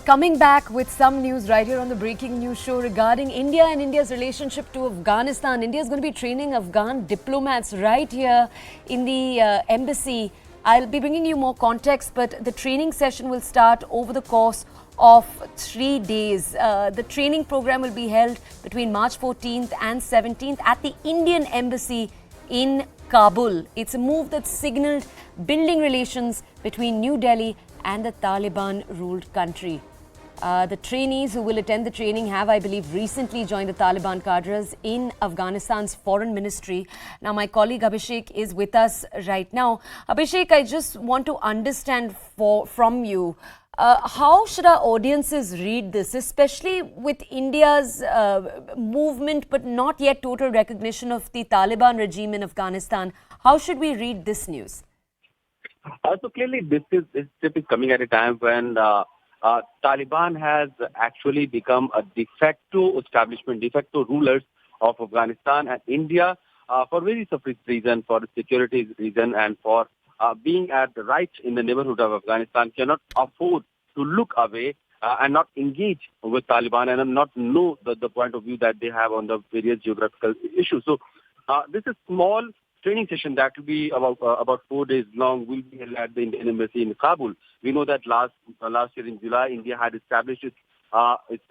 coming back with some news right here on the Breaking News Show regarding India and India's relationship to Afghanistan. India is going to be training Afghan diplomats right here in the embassy. I'll be bringing you more context, but the training session will start over the course of 3 days. The training program will be held between March 14th and 17th at the Indian Embassy in Kabul. It's a move that signaled building relations between New Delhi and the Taliban-ruled country. The trainees who will attend the training have, I believe, recently joined the Taliban cadres in Afghanistan's foreign ministry. Now, my colleague Abhishek is with us right now. Abhishek, I just want to understand from you, how should our audiences read this, especially with India's movement but not yet total recognition of the Taliban regime in Afghanistan? How should we read this news? So clearly, this trip is coming at a time when Taliban has actually become a de facto establishment, de facto rulers of Afghanistan, and India, for various reasons, for security reason and for being at the right in the neighborhood of Afghanistan, cannot afford to look away and not engage with Taliban and not know the point of view that they have on the various geographical issues. So this is small training session that will be about 4 days long, will be held at the Indian Embassy in Kabul. We know that last year in July, India had established its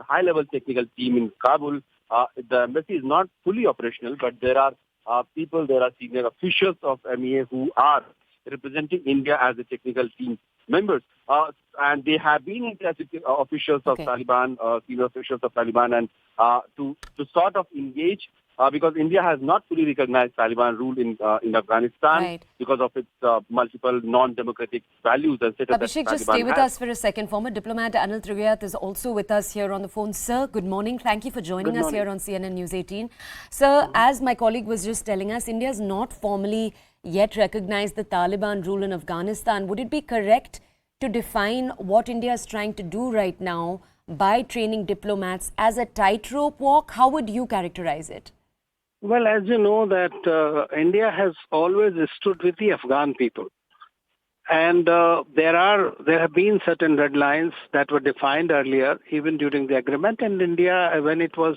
high-level technical team in Kabul. The embassy is not fully operational, but there are there are senior officials of MEA who are representing India as the technical team members. And they have been officials of Taliban, senior officials of Taliban, and to sort of engage because India has not fully recognized Taliban rule in Afghanistan because of its multiple non-democratic values and status. Abhishek, just stay with us for a second. Former diplomat Anil Triviyat is also with us here on the phone. Sir, good morning. Thank you for joining us here on CNN News 18. Sir, as my colleague was just telling us, India has not formally yet recognized the Taliban rule in Afghanistan. Would it be correct to define what India is trying to do right now by training diplomats as a tightrope walk? How would you characterize it? Well, as you know, that India has always stood with the Afghan people. And there have been certain red lines that were defined earlier, even during the agreement. And India, when it was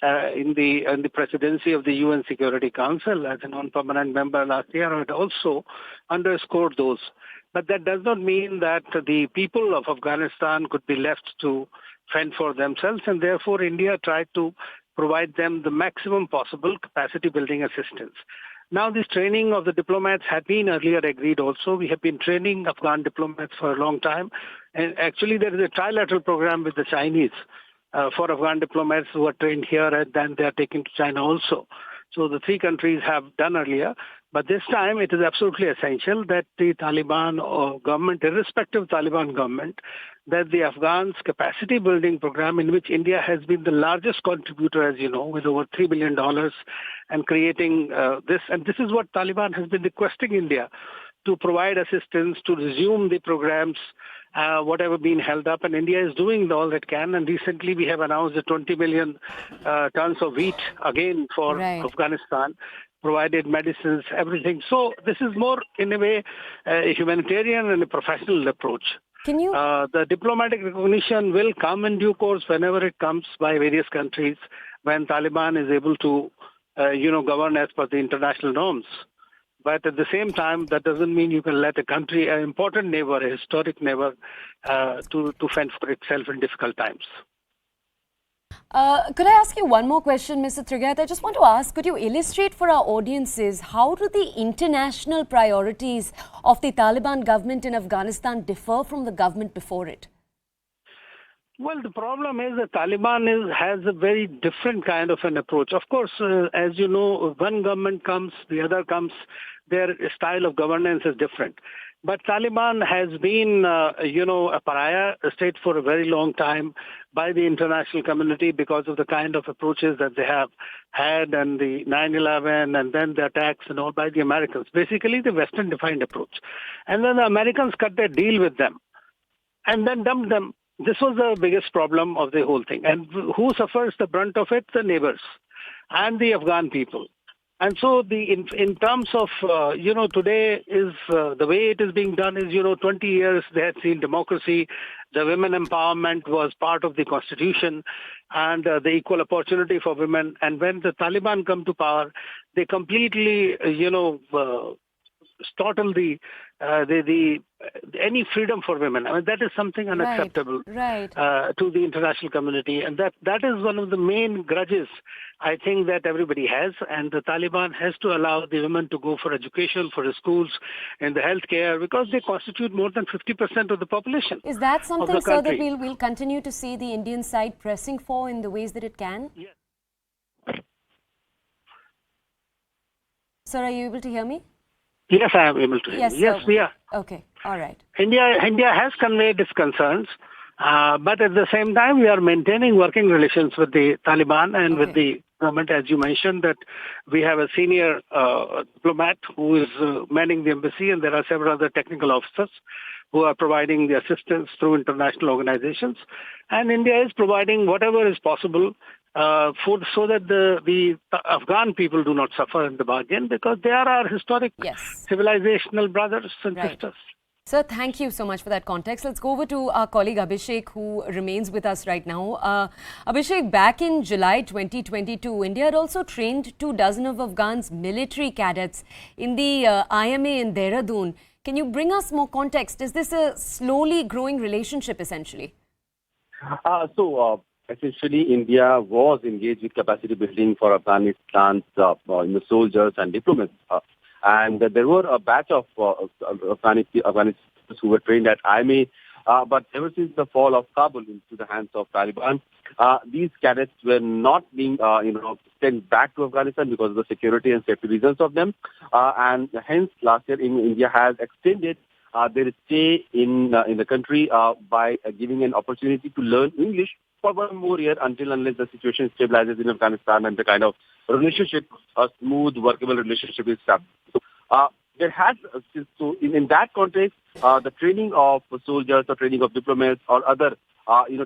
in the presidency of the UN Security Council as a non-permanent member last year, it also underscored those. But that does not mean that the people of Afghanistan could be left to fend for themselves. And therefore, India tried to provide them the maximum possible capacity building assistance. Now, this training of the diplomats had been earlier agreed also. We have been training Afghan diplomats for a long time. And actually, there is a trilateral program with the Chinese for Afghan diplomats who are trained here, and then they are taken to China also. So the three countries have done earlier. But this time, it is absolutely essential that the Taliban government, irrespective of Taliban government, that the Afghans' capacity building program, in which India has been the largest contributor, as you know, with over $3 billion, and creating this. And this is what Taliban has been requesting India to provide assistance, to resume the programs, whatever been held up. And India is doing all that can. And recently, we have announced the 20 million tons of wheat again for Afghanistan, provided medicines, everything. So this is more, in a way, a humanitarian and a professional approach. Can you? The diplomatic recognition will come in due course whenever it comes by various countries, when Taliban is able to, govern as per the international norms. But at the same time, that doesn't mean you can let a country, an important neighbor, a historic neighbor, to fend for itself in difficult times. Could I ask you one more question, Mr. Triviyat? I just want to ask, could you illustrate for our audiences, how do the international priorities of the Taliban government in Afghanistan differ from the government before it? Well, the problem is that Taliban has a very different kind of an approach. Of course, as you know, one government comes, the other comes, their style of governance is different. But Taliban has been, a pariah state for a very long time by the international community because of the kind of approaches that they have had, and the 9/11 and then the attacks and all by the Americans. Basically, the Western-defined approach. And then the Americans cut their deal with them and then dumped them. This was the biggest problem of the whole thing. And who suffers the brunt of it? The neighbors and the Afghan people. And so in terms of, today is the way it is being done is, 20 years they had seen democracy. The women empowerment was part of the constitution and the equal opportunity for women. And when the Taliban come to power, they completely, throttle any freedom for women. I mean, that is something unacceptable to the international community. And that is one of the main grudges, I think, that everybody has. And the Taliban has to allow the women to go for education, for the schools, and the healthcare, because they constitute more than 50% of the population. Is that something, sir, that we'll continue to see the Indian side pressing for in the ways that it can? Yes. Sir, are you able to hear me? Yes, I am able to hear you. Yes, we are. Okay, all right. India has conveyed its concerns, but at the same time, we are maintaining working relations with the Taliban and with the government. As you mentioned, that we have a senior diplomat who is manning the embassy, and there are several other technical officers who are providing the assistance through international organizations. And India is providing whatever is possible so that the Afghan people do not suffer in the bargain, because they are our historic civilizational brothers and sisters. Sir, thank you so much for that context. Let's go over to our colleague Abhishek, who remains with us right now. Abhishek, back in July 2022, India had also trained 24 of Afghan's military cadets in the IMA in Dehradun. Can you bring us more context? Is this a slowly growing relationship, essentially? Essentially, India was engaged with capacity building for Afghanistan's soldiers and diplomats. And there were a batch of Afghanis who were trained at IMA. But ever since the fall of Kabul into the hands of Taliban, these cadets were not being, sent back to Afghanistan because of the security and safety reasons of them. And hence, last year, India has extended their stay in the country by giving an opportunity to learn English for 1 more year unless the situation stabilizes in Afghanistan and the kind of relationship, a smooth, workable relationship is established. There has, in that context, the training of soldiers or training of diplomats or other,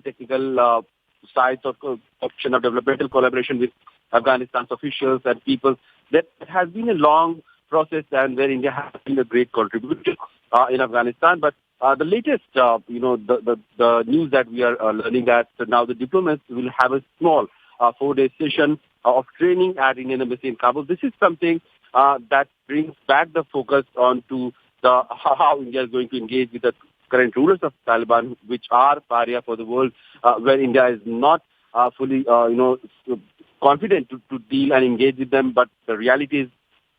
technical sides of option of developmental collaboration with Afghanistan's officials and people, that has been a long process and where India has been a great contributor in Afghanistan. But the latest, the news that we are learning that now the diplomats will have a small 4-day session of training at Indian Embassy in Kabul. This is something that brings back the focus on to how India is going to engage with the current rulers of Taliban, which are pariah for the world, where India is not fully, confident to deal and engage with them. But the reality is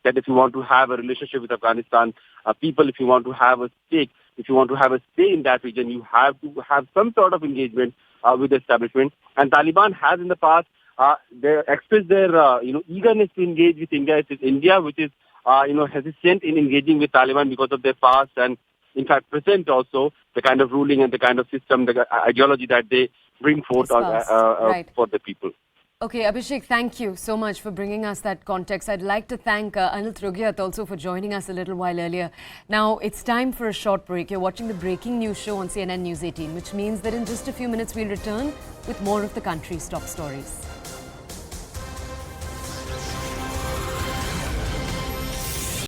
that if you want to have a relationship with Afghanistan people, if you want to have a stake, if you want to have a say in that region, you have to have some sort of engagement with the establishment. And Taliban has in the past they expressed their eagerness to engage with India. It is India which is hesitant in engaging with Taliban because of their past and in fact present also the kind of ruling and the kind of system, the ideology that they bring forth for the people. Okay, Abhishek, thank you so much for bringing us that context. I'd like to thank Anil Trugyat also for joining us a little while earlier. Now, it's time for a short break. You're watching the breaking news show on CNN News 18, which means that in just a few minutes we'll return with more of the country's top stories.